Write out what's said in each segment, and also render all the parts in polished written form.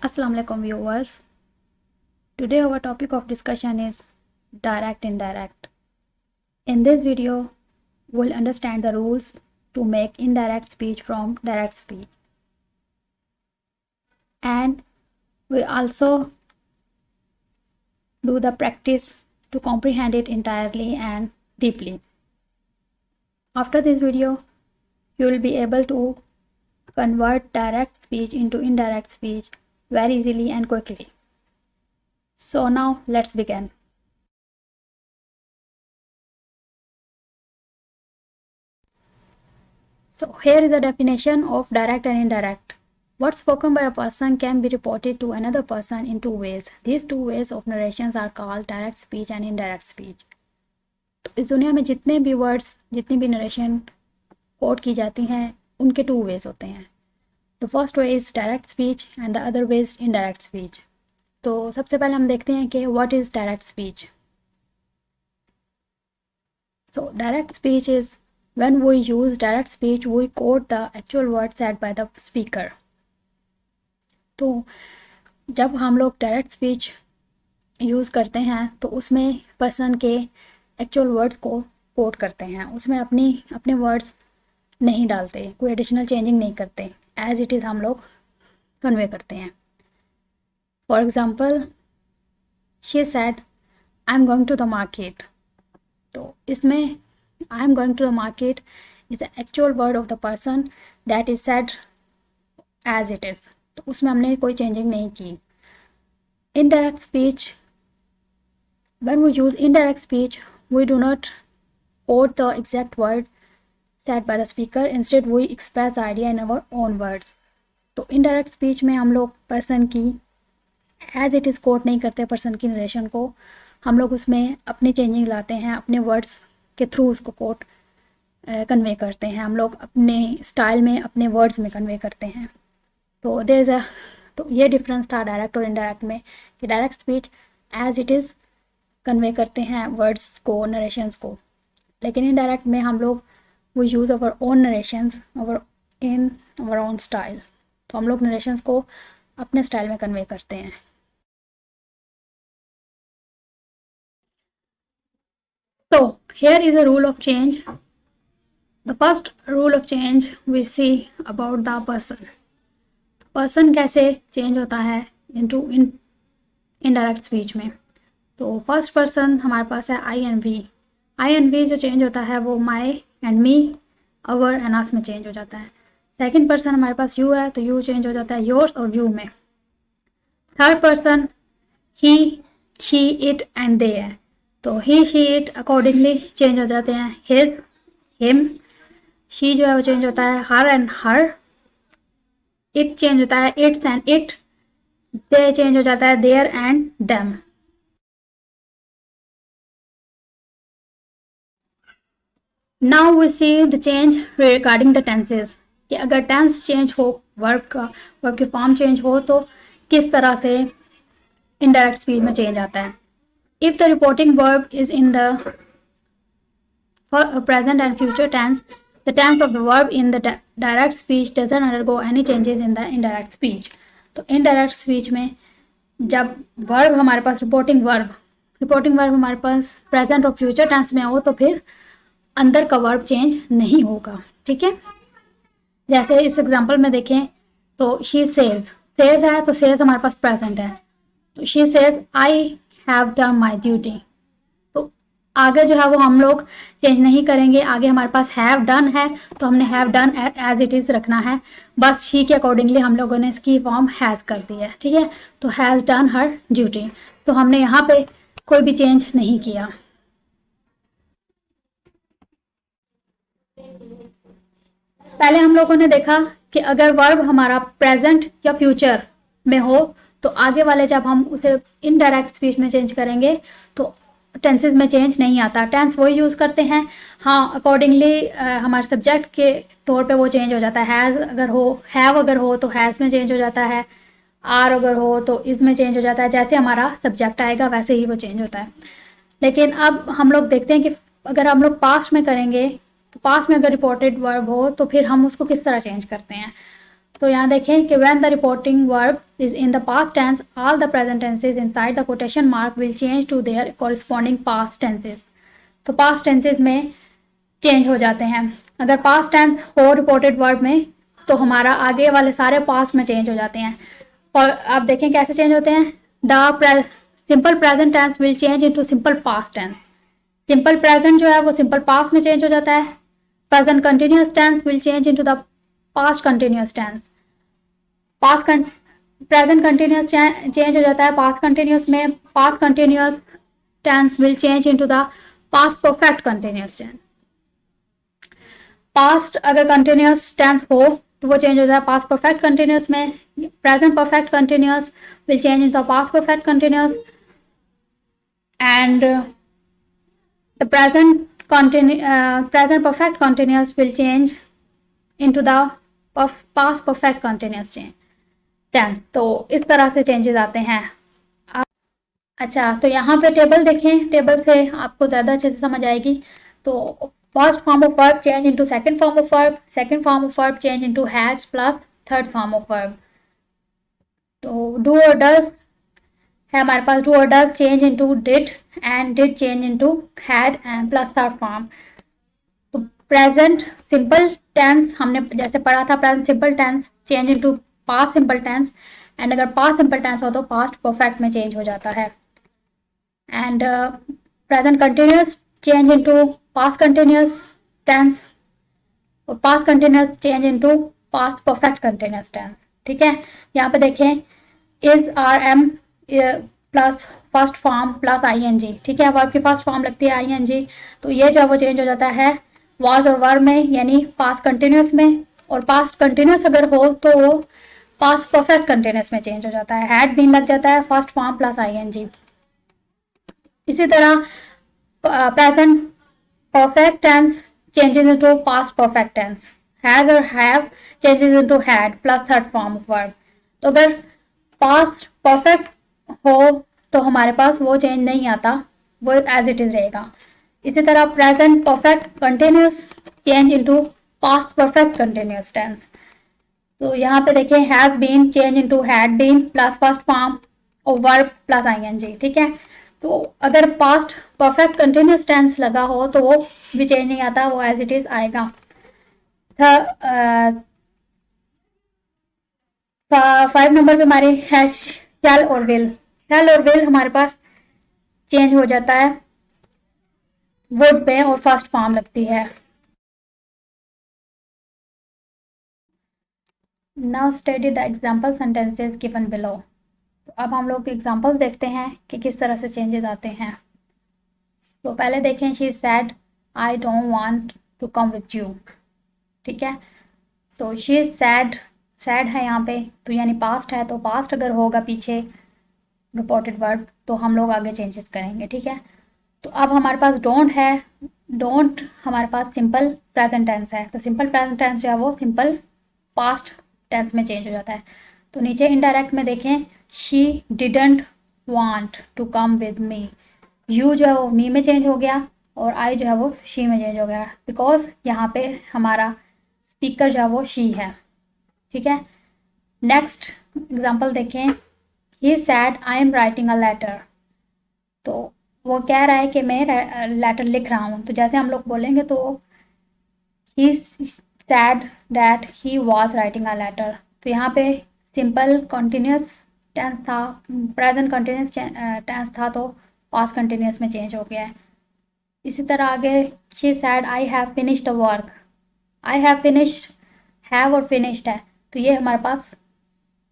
Assalamu alaikum viewers. Today our topic of discussion is direct indirect. In this video, we'll understand the rules to make indirect speech from direct speech. And we also do the practice to comprehend it entirely and deeply. After this video, you will be able to convert direct speech into indirect speech very easily and quickly. So now let's begin. So here is the definition of direct and indirect. What's spoken by a person can be reported to another person in two ways. These two ways of narrations are called direct speech and indirect speech. तो इस दुनिया में जितने भी words, जितनी भी narration coat की जाती हैं, उनके टू वेज होते हैं. The first way is direct speech and the other way is indirect speech. तो सबसे पहले हम देखते हैं कि what is direct speech. So direct speech is when we use direct speech we quote the actual words said by the speaker. तो जब हम लोग डायरेक्ट स्पीच यूज़ करते हैं तो उसमें पर्सन के एक्चुअल वर्ड्स को कोट करते हैं, उसमें अपने वर्ड्स नहीं डालते, कोई एडिशनल चेंजिंग नहीं करते, एज इट इज़ हम लोग कन्वे करते हैं. For example, she said I am going to the market. तो इसमें I am going to the market is the actual word of the person that is said as it is. तो उसमें हमने कोई चेंजिंग नहीं की. Indirect speech, when we use indirect speech we do not quote the exact word said by the speaker, instead we express the idea in our own words. तो indirect speech में हम लोग पर्सन की as it is quote नहीं करते, person की narration को हम लोग उसमें अपनी चेंजिंग लाते हैं, अपने वर्ड्स के थ्रू उसको कोट कन्वे करते हैं, हम लोग अपने स्टाइल में, अपने वर्ड्स में कन्वे करते हैं. तो तो ये डिफरेंस था डायरेक्ट और इनडायरेक्ट में, कि direct speech as it is convey करते हैं वर्ड्स को, नरेशंस को, लेकिन इनडायरेक्ट में हम लोग वो use our own narrations in our own style. तो हम लोग नरेशंस को अपने स्टाइल में कन्वे करते हैं. So here is a rule of change. The first rule of change we see about the person. Person कैसे चेंज होता है इन इनडायरेक्ट स्पीच में. तो फर्स्ट पर्सन हमारे पास है I and we. I and we जो चेंज होता है वो माई एंड मी, अवर एंड अस में चेंज हो जाता है. सेकंड पर्सन हमारे पास यू है, तो यू चेंज हो जाता है योर्स और यू में. Third person he, she, it and they है, तो ही, शी, इट अकॉर्डिंगली चेंज हो जाते हैं. His, him. शी जो है वो चेंज होता है her and her. It change होता है its and it. They change हो जाता है their and them. Now we see the change regarding the tenses, कि अगर टेंस चेंज हो, वर्ब की फॉर्म चेंज हो, तो किस तरह से इनडायरेक्ट स्पीच में चेंज आता है. If the reporting verb is in the present and future tense, the tense of the verb in the direct speech doesn't undergo any changes in the indirect speech. तो indirect speech में जब verb हमारे पास reporting verb हमारे पास present और future tense में हो, तो फिर अंदर का verb change नहीं होगा. ठीक है, जैसे इस एग्जाम्पल में देखें तो she says है, तो says हमारे पास present है, तो she says I have done my duty. तो आगे जो है वो हम लोग चेंज नहीं करेंगे. आगे हमारे पास have done है, तो हमने have done as it is रखना है. बस she के अकॉर्डिंगली हम लोगों ने इसकी फॉर्म has कर दी है. ठीक है, तो has done her duty. तो हमने यहाँ पे कोई भी चेंज नहीं किया. पहले हम लोगों ने देखा कि अगर वर्ब हमारा प्रेजेंट या फ्यूचर में हो, तो आगे वाले जब हम उसे इनडायरेक्ट स्पीच में चेंज करेंगे तो टेंसेस में चेंज नहीं आता. टेंस वही यूज़ करते हैं, हाँ, अकॉर्डिंगली हमारे सब्जेक्ट के तौर पे वो चेंज हो जाता है. हैज़ अगर हो, हैव अगर हो तो हैज़ में चेंज हो जाता है. आर अगर हो तो इज़ में चेंज हो जाता है. जैसे हमारा सब्जेक्ट आएगा वैसे ही वो चेंज होता है. लेकिन अब हम लोग देखते हैं कि अगर हम लोग पास्ट में करेंगे, तो पास्ट में अगर रिपोर्टेड वर्ब हो तो फिर हम उसको किस तरह चेंज करते हैं. तो यहाँ देखें कि when the reporting verb is in the past tense all the present tenses inside the quotation mark will change to their corresponding past tenses. तो पास्ट टेंसेज में चेंज हो जाते हैं। अगर पास्ट टेंस हो रिपोर्टेड वर्ब में तो हमारा आगे वाले सारे पास्ट में चेंज हो जाते हैं। और आप देखें कैसे चेंज होते हैं। The simple present tense will change into simple past tense. Simple present जो है वो सिंपल पास्ट में चेंज हो जाता है। Present continuous tense will change into the past continuous tense. Present continuous change हो जाता है पास्ट कंटिन्यूस में। Past continuous tense will change into the past perfect continuous tense. Past अगर कंटिन्यूस टेंस हो तो वो चेंज हो जाता है पास्ट परफेक्ट कंटिन्यूस में। Present perfect continuous will change into past perfect continuous and the present perfect continuous will change into the past perfect continuous tense। तो इस तरह से चेंजेस आते हैं। अच्छा, तो यहाँ पे टेबल देखें, टेबल से आपको ज़्यादा अच्छे से समझ आएगी। तो first form of verb change into second form of verb, second form of verb change into has plus third form of verb. तो डू और डज है हमारे पास। डू और does change into did and did change into had and plus third form. तो present simple tense हमने जैसे पढ़ा था, present simple tense change into past simple tense and अगर पास्ट सिंपल टेंस हो तो पास्ट परफेक्ट में चेंज हो जाता है। And present continuous change into past continuous tense और past continuous change into past perfect continuous tense. ठीक है, यहाँ पे देखें is are am plus first form plus ING. ठीक है, वर्ब की फर्स्ट फॉर्म लगती है आईएनजी। तो ये जो है वो चेंज हो जाता है वाज और वर्ब में, यानी पास्ट कंटिन्यूस में। और पास्ट कंटिन्यूस अगर हो तो वो पास्ट परफेक्ट कंटिन्यूस में चेंज हो जाता है। हैड बीन लग जाता है फर्स्ट फॉर्म प्लस आईएनजी। इसी तरह present perfect tense changes into past perfect tense. Has और have changes into had plus third form of verb. तो अगर पास्ट परफेक्ट हो तो हमारे पास वो चेंज नहीं आता, वो एज इट इज रहेगा। इसी तरह present perfect continuous change into past perfect continuous tense. तो यहाँ पे देखिए has been change into had been plus first form और वर्ब प्लस आईएनजी। ठीक है, तो अगर पास्ट परफेक्ट कंटिन्यूस टेंस लगा हो तो वो भी चेंज नहीं आता, वो एज इट इज आएगा। 5 नंबर पे हमारे है शैल और विल। शैल और विल हमारे पास चेंज हो जाता है वुड पे और फर्स्ट फॉर्म लगती है। Now study the example sentences given below. तो अब हम लोग एग्जाम्पल देखते हैं कि किस तरह से चेंजेस आते हैं। तो पहले देखें she said I don't want to come with you. ठीक है, तो शी सैड, सैड है यहाँ पे तो यानी पास्ट है, तो पास्ट अगर होगा पीछे रिपोर्टेड वर्ब तो हम लोग आगे चेंजेस करेंगे। ठीक है, तो अब हमारे पास डोंट है। डोंट हमारे पास सिंपल प्रेजेंट टेंस है, तो सिंपल प्रेजेंट टेंस जो है वो सिंपल पास्ट टेंस में चेंज हो जाता है। तो नीचे इनडायरेक्ट में देखें she didn't want to come with me. You जो है वो मी में चेंज हो गया और आई जो है वो शी में चेंज हो गया, बिकॉज यहाँ पे हमारा स्पीकर जो है वो शी है। ठीक है, नेक्स्ट एग्जाम्पल देखें he said I am writing a letter. तो वो कह रहा है कि मैं लेटर लिख रहा हूँ। तो जैसे हम लोग बोलेंगे तो he said that he was writing a letter. तो यहाँ पे सिंपल कंटिन्यूस टेंस था, प्रेजेंट कंटिन्यूस टेंस था, तो पास्ट कंटिन्यूस में चेंज हो गया है। इसी तरह आगे she said I have finished a work. I have finished, have और फिनिश्ड है, तो ये हमारे पास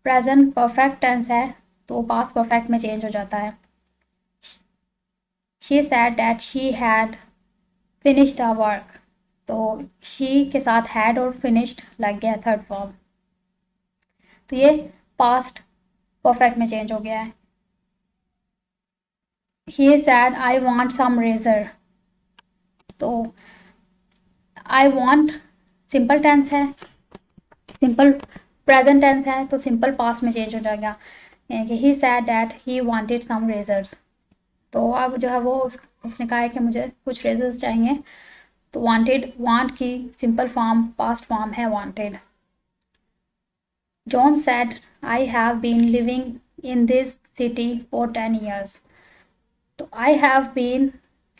प्रेजेंट परफेक्ट टेंस है, तो पास्ट परफेक्ट में चेंज हो जाता है। She said that she had finished the work, तो शी के साथ हैड और फिनिश्ड लग गया थर्ड फॉर्म, तो ये पास्ट परफेक्ट में चेंज हो गया है। He said I want some razor. तो आई वांट सिंपल टेंस है, सिंपल प्रेजेंट टेंस है, तो सिंपल पास्ट में चेंज हो जाएगा, यानी कि he said that he wanted some razors. तो अब जो है वो उसने कहा है कि मुझे कुछ रेजर्स चाहिए, तो वांटेड, वांट की सिंपल फॉर्म पास्ट फॉर्म है wanted. John said, I have been living in this city for 10 years. तो I have been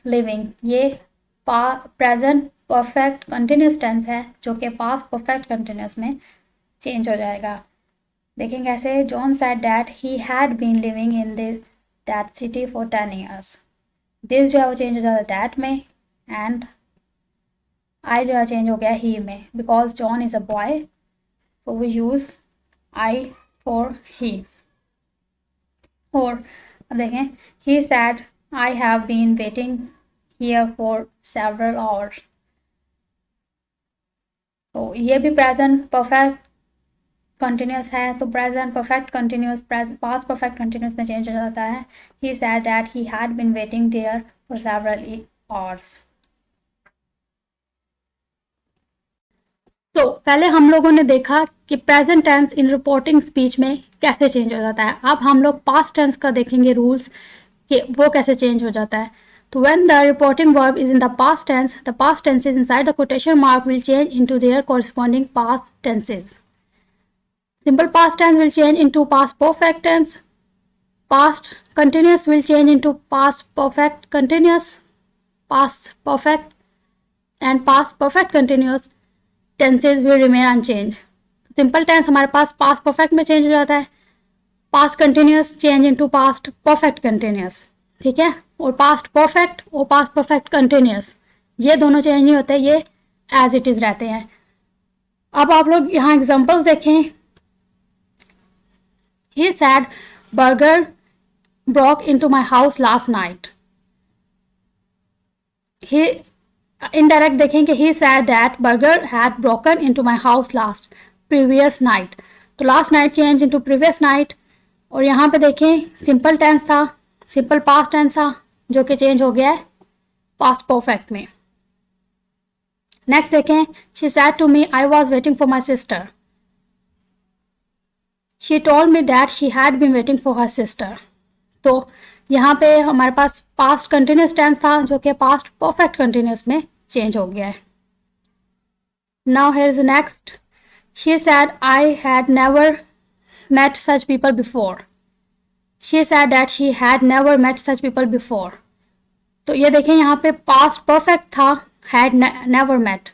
living ये प्रेजेंट परफेक्ट कंटिन्यूस टेंस है जो कि पास्ट परफेक्ट कंटिन्यूस में चेंज हो जाएगा. देखेंगे कैसे. John said that he had been living in that city for 10 years. This जो है वो चेंज हो जाता है दैट में, एंड आई जो है चेंज हो गया ही में, because John is a boy, so we use I for he. और अब देखें, he said I have been waiting here for several hours. तो ये भी प्रेजेंट परफेक्ट कंटिन्यूस है, तो present perfect continuous past perfect continuous में चेंज हो जाता है. He said that he had been waiting there for several hours. तो पहले हम लोगों ने देखा कि present tense in reporting speech में कैसे चेंज हो जाता है. अब हम लोग पास्ट टेंस का देखेंगे रूल्स कि वो कैसे चेंज हो जाता है. तो when the reporting verb is in the past tenses inside the quotation mark will change into their corresponding past tenses. Simple past tense will change into past perfect tense. Past continuous will change into past perfect continuous. Past perfect and past perfect continuous tenses will remain unchange. Simple tense हमारे पास past perfect में change हो जाता है. Past continuous change into past perfect continuous. ठीक है. और past perfect और पास्ट परफेक्ट कंटिन्यूस ये दोनों चेंज नहीं होते, ये एज इट इज रहते हैं. अब आप लोग यहाँ एग्जांपल्स देखें. He said burglar broke into my house last night. ही इनडायरेक्ट देखेंगे. He said that burglar had broken into my house last previous night. तो last night change into previous night. और यहाँ पे देखें सिंपल टेंस था, simple past tense था जो कि चेंज हो गया है पास्ट परफेक्ट में. नेक्स्ट देखें. She said to me I was waiting for my sister. She told me that she had been waiting for her sister. तो यहाँ पे हमारे पास पास्ट कंटिन्यूस टेंस था जो कि पास्ट परफेक्ट कंटिन्यूस में चेंज हो गया है. Now here is next. She said I had never met such people before. She said that she had never met such people before. तो ये देखें यहाँ पे पास्ट परफेक्ट था, had never met.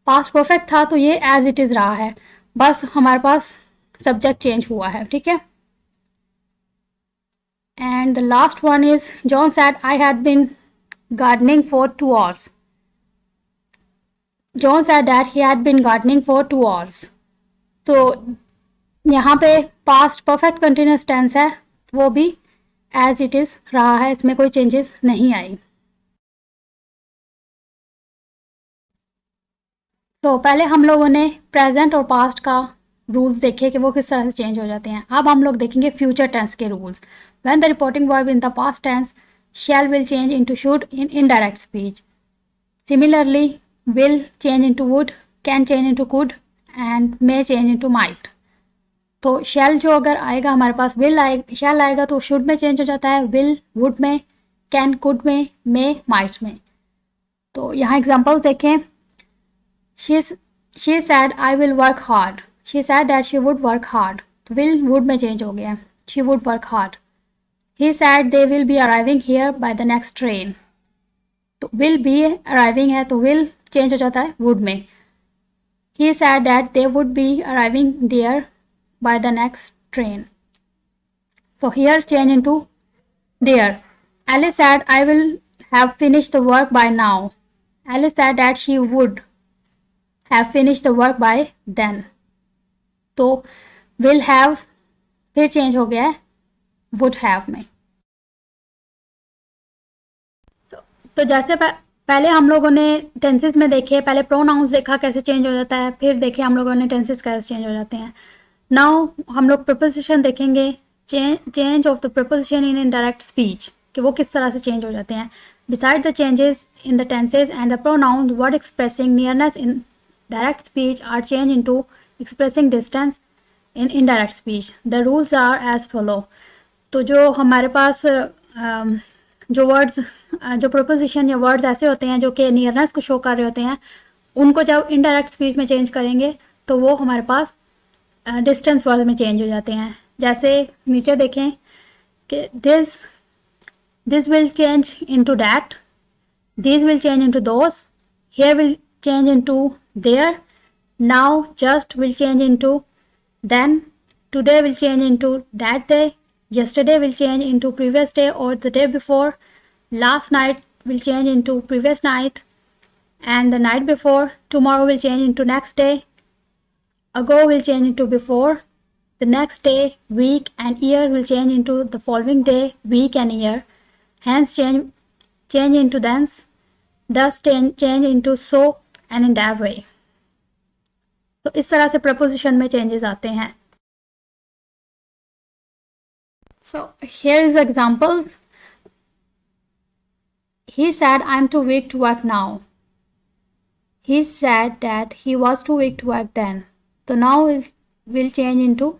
Past perfect था तो ये एज इट इज़ रहा है, बस हमारे पास सब्जेक्ट चेंज हुआ है. ठीक है. And the last one is John said I had been gardening for 2 hours. John said that he had been gardening for 2 hours. तो यहाँ पे पास्ट परफेक्ट कंटिन्यूस टेंस है, वो भी एज इट इज़ रहा है, इसमें कोई चेंजेस नहीं आई. तो पहले हम लोगों ने प्रेजेंट और पास्ट का रूल्स देखे कि वो किस तरह से चेंज हो जाते हैं. अब हम लोग देखेंगे फ्यूचर टेंस के rules. When the reporting verb in the past tense shall will change into should in indirect speech. Similarly will change into would, can change into could and may change into might. तो shall जो अगर आएगा हमारे पास will आएगा, शैल आएगा तो should में change हो जाता है, विल वुड में, कैन कुड में, मे माइट में. तो यहाँ एग्जांपल्स देखें. She said I will work hard. She said that she would work hard. तो विल वुड में चेंज हो गया, she would work hard. He sad they will be arriving here by the next train. तो will be arriving है तो will change हो जाता है वुड में. ही said that they would be arriving there by the next train. So here change into there. Alice said I will have finished the work by now. Alice said that she would have finished the work by then. तो will have फिर change हो गया है would have में. तो जैसे पहले हम लोगों ने टेंसेस में देखे, पहले प्रोनाउंस देखा कैसे चेंज हो जाता है, फिर देखे हम लोगों ने टेंसेस कैसे चेंज हो जाते हैं. नाउ हम लोग प्रपोजिशन देखेंगे. Change of the preposition in indirect speech कि वो किस तरह से चेंज हो जाते हैं. Beside the changes in the tenses and the pronoun word expressing nearness in direct speech are change into expressing distance in indirect speech. The rules are as follow. तो जो हमारे पास जो वर्ड्स जो प्रपोजिशन या words ऐसे होते हैं जो कि नियरनेस को शो कर रहे होते हैं, उनको जब इनडायरेक्ट स्पीच में चेंज करेंगे तो वो हमारे पास डिस्टेंस वर्ड में चेंज हो जाते हैं। जैसे नीचे देखें कि this will change into that, these will change into those, here will change into there, now just will change into then, today will change into that day, yesterday will change into previous day or the day before, last night will change into previous night and the night before, tomorrow will change into next day, ago will change into before, the next day, week and year will change into the following day, week and year, hence change into thence, thus change into so and in that way। तो इस तरह से preposition में changes आते हैं। So here is example, he said I'm too weak to work now, he said that he was too weak to work then, तो now will change into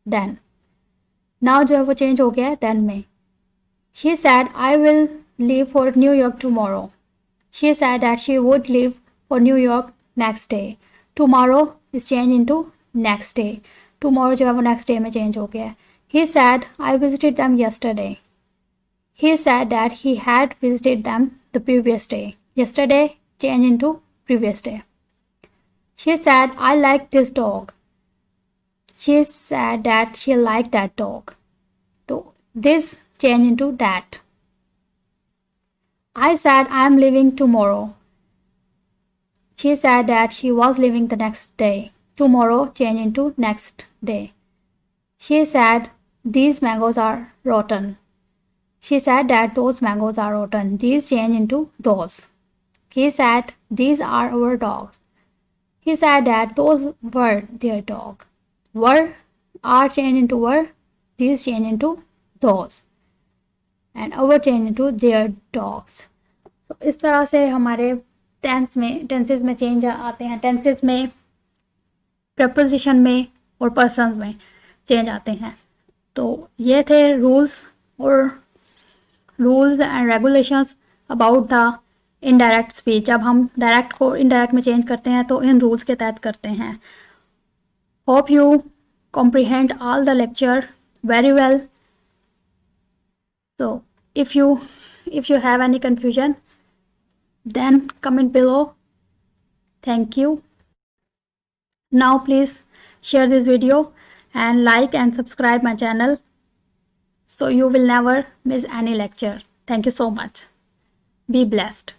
then, now जो है वो चेंज हो गया है then में। she said I will leave for New York tomorrow, she said that she would leave for New York next day, tomorrow is changed into next day, tomorrow जो है वो next day में change हो गया है। he said I visited them yesterday, he said that he had visited them the previous day, yesterday change into previous day। she said I like this dog, she said that she liked that dog, तो this change into that। I said I am leaving tomorrow, she said that she was leaving the next day, tomorrow change into next day। she said these mangoes are rotten, she said that those mangoes are rotten, these change into those। he said these are our dogs, he said that those were their dog, were are change into were, these change into those and our change into their dogs। so इस तरह से हमारे tenses में change आते हैं, tenses में, preposition में और पर्सन्स में चेंज आते हैं। तो ये थे rules and regulations about the indirect speech. जब हम डायरेक्ट को इनडायरेक्ट में चेंज करते हैं तो इन रूल्स के तहत करते हैं। Hope you comprehend all the lecture very well। so if you have any confusion then comment below। thank you। now please share this video and like and subscribe my channel so you will never miss any lecture। thank you so much। be blessed।